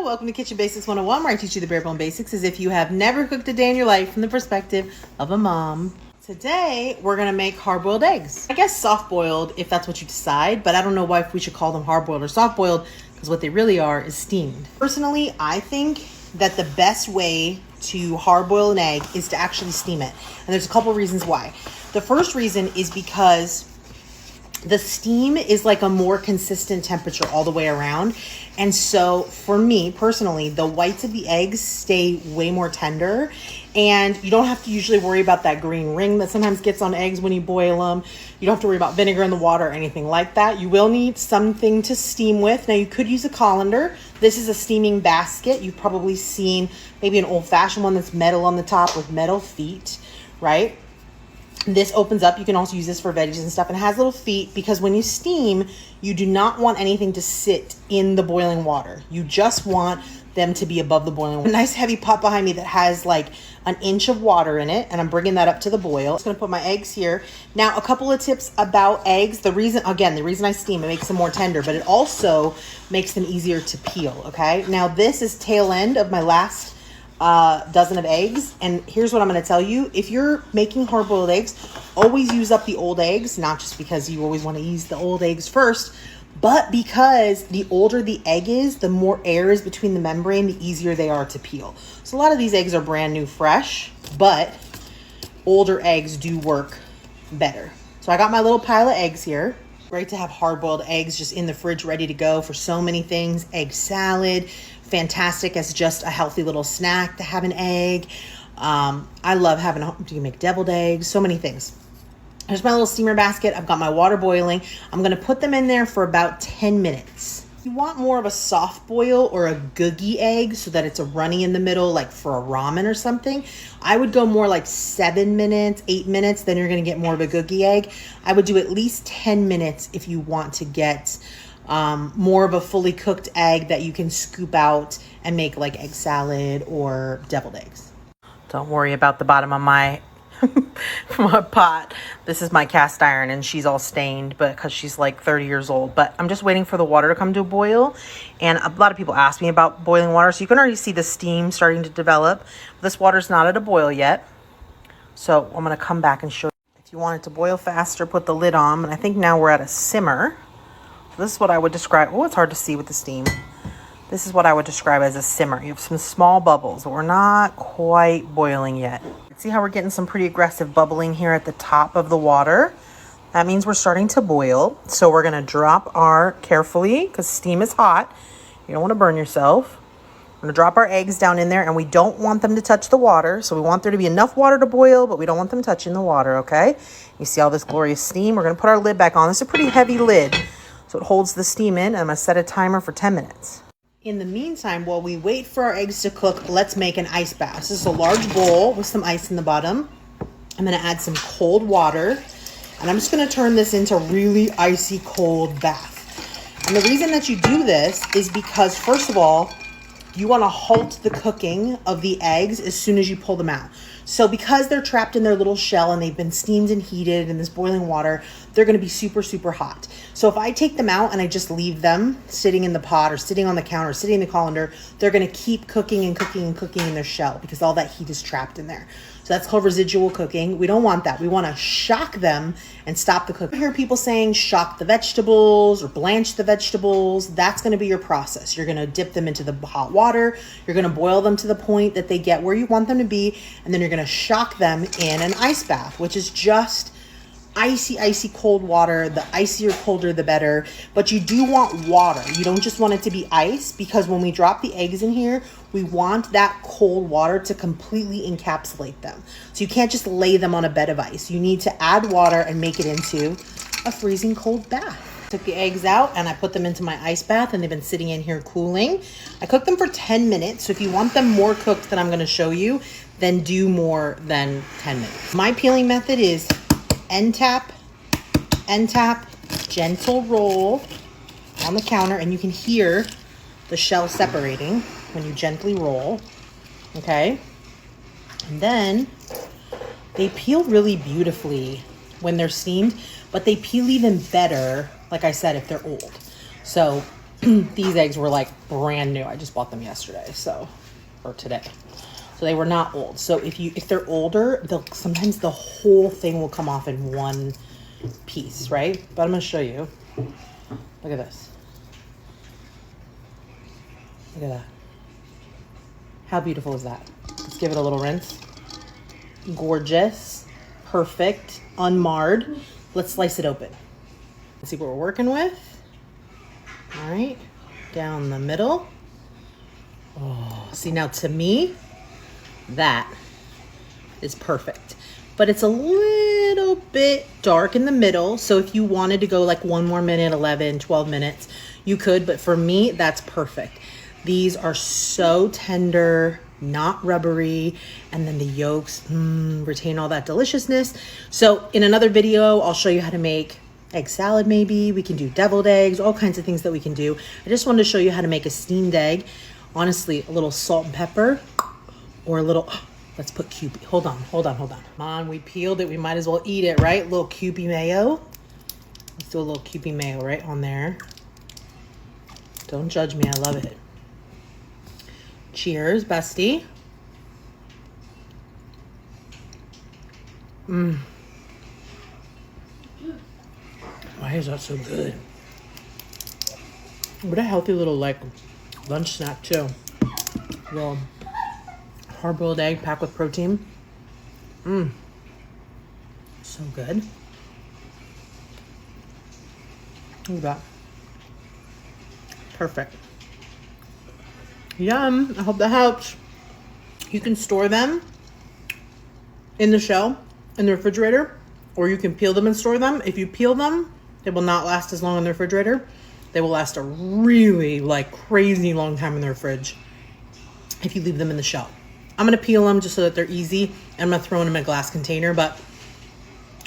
Welcome to Kitchen Basics 101, where I teach you the bare bone basics as if you have never cooked a day in your life from the perspective of a mom. Today, we're gonna make hard-boiled eggs. I guess soft-boiled if that's what you decide, but I don't know why we should call them hard-boiled or soft-boiled because what they really are is steamed. Personally, I think that the best way to hard-boil an egg is to actually steam it. And there's a couple reasons why. The first reason is because the steam is like a more consistent temperature all the way around. And so for me personally, the whites of the eggs stay way more tender, and you don't have to usually worry about that green ring that sometimes gets on eggs when you boil them. You don't have to worry about vinegar in the water or anything like that. You will need something to steam with. Now you could use a colander. This is a steaming basket. You've probably seen maybe an old-fashioned one that's metal on the top with metal feet, right? This opens up. You can also use this for veggies and stuff, and it has little feet because when you steam, you do not want anything to sit in the boiling water. You just want them to be above the boiling water. A nice heavy pot behind me that has like an inch of water in it, and I'm bringing that up to the boil. I'm just gonna put my eggs here. Now, a couple of tips about eggs. The reason I steam, it makes them more tender, but it also makes them easier to peel, okay? Now, this is tail end of my last dozen of eggs, and here's what I'm going to tell you. If you're making hard-boiled eggs, always use up the old eggs, not just because you always want to use the old eggs first, but because the older the egg is, the more air is between the membrane, the easier they are to peel. So a lot of these eggs are brand new fresh, but older eggs do work better. So I got my little pile of eggs here. Great to have hard-boiled eggs just in the fridge ready to go for so many things. Egg salad, fantastic as just a healthy little snack to have an egg. I love having, you can make deviled eggs, so many things. Here's my little steamer basket. I've got my water boiling. I'm going to put them in there for about 10 minutes. If you want more of a soft boil or a googie egg so that it's a runny in the middle, like for a ramen or something, I would go more like 7 minutes, 8 minutes, then you're going to get more of a googie egg. I would do at least 10 minutes if you want to get more of a fully cooked egg that you can scoop out and make like egg salad or deviled eggs. Don't worry about the bottom of my pot. This is my cast iron and she's all stained because she's like 30 years old, but I'm just waiting for the water to come to a boil. And a lot of people ask me about boiling water, so you can already see the steam starting to develop. This water's not at a boil yet, so I'm going to come back and show you. If you want it to boil faster, put the lid on, and I think now we're at a simmer. This is what I would describe. Oh, it's hard to see with the steam. This is what I would describe as a simmer. You have some small bubbles, but we're not quite boiling yet. See how we're getting some pretty aggressive bubbling here at the top of the water? That means we're starting to boil. So we're going to drop our, carefully, because steam is hot. You don't want to burn yourself. We're going to drop our eggs down in there, and we don't want them to touch the water. So we want there to be enough water to boil, but we don't want them touching the water, okay? You see all this glorious steam? We're going to put our lid back on. This is a pretty heavy lid, so it holds the steam in. I'm going to set a timer for 10 minutes. In the meantime, while we wait for our eggs to cook, let's make an ice bath. This is a large bowl with some ice in the bottom. I'm going to add some cold water, and I'm just going to turn this into really icy cold bath. And the reason that you do this is because, first of all, you want to halt the cooking of the eggs as soon as you pull them out. So because they're trapped in their little shell and they've been steamed and heated in this boiling water, they're going to be super, super hot. So if I take them out and I just leave them sitting in the pot or sitting on the counter or sitting in the colander, they're going to keep cooking and cooking and cooking in their shell because all that heat is trapped in there. So that's called residual cooking. We don't want that. We want to shock them and stop the cooking. I hear people saying shock the vegetables or blanch the vegetables. That's going to be your process. You're going to dip them into the hot water. You're going to boil them to the point that they get where you want them to be. And then you're going to shock them in an ice bath, which is just icy, icy cold water. The icier, colder, the better. But you do want water. You don't just want it to be ice, because when we drop the eggs in here, we want that cold water to completely encapsulate them. So you can't just lay them on a bed of ice. You need to add water and make it into a freezing cold bath. Took the eggs out and I put them into my ice bath, and they've been sitting in here cooling. I cooked them for 10 minutes. So if you want them more cooked than I'm going to show you, then do more than 10 minutes. My peeling method is end tap, gentle roll on the counter, and you can hear the shell separating when you gently roll, okay? And then they peel really beautifully when they're steamed, but they peel even better, like I said, if they're old. So These eggs were like brand new. I just bought them yesterday, or today. So they were not old. So if they're older, sometimes the whole thing will come off in one piece, right? But I'm gonna show you. Look at this. Look at that. How beautiful is that? Let's give it a little rinse. Gorgeous, perfect, unmarred. Let's slice it open. Let's see what we're working with. All right, down the middle. Oh, see now to me, that is perfect. But it's a little bit dark in the middle. So if you wanted to go like 1 more minute, 11, 12 minutes, you could. But for me, that's perfect. These are so tender, not rubbery, and then the yolks retain all that deliciousness. So in another video, I'll show you how to make egg salad maybe. We can do deviled eggs, all kinds of things that we can do. I just wanted to show you how to make a steamed egg. Honestly, a little salt and pepper or a little, let's put Kewpie. Hold on. Come on, we peeled it. We might as well eat it, right? A little Kewpie mayo. Let's do a little Kewpie mayo right on there. Don't judge me, I love it. Cheers, bestie. Why is that so good? What a healthy little like lunch snack too. Little hard-boiled egg packed with protein. So good. Look at that. Perfect. Yum. I hope that helps. You can store them in the shell in the refrigerator, or you can peel them and store them. If you peel them, they will not last as long in the refrigerator. They will last a really like crazy long time in their fridge if you leave them in the shell. I'm going to peel them just so that they're easy. And I'm going to throw them in a glass container, but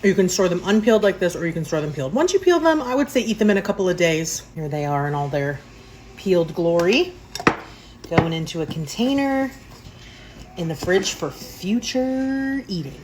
you can store them unpeeled like this, or you can store them peeled. Once you peel them, I would say eat them in a couple of days. Here they are in all their peeled glory. Going into a container in the fridge for future eating.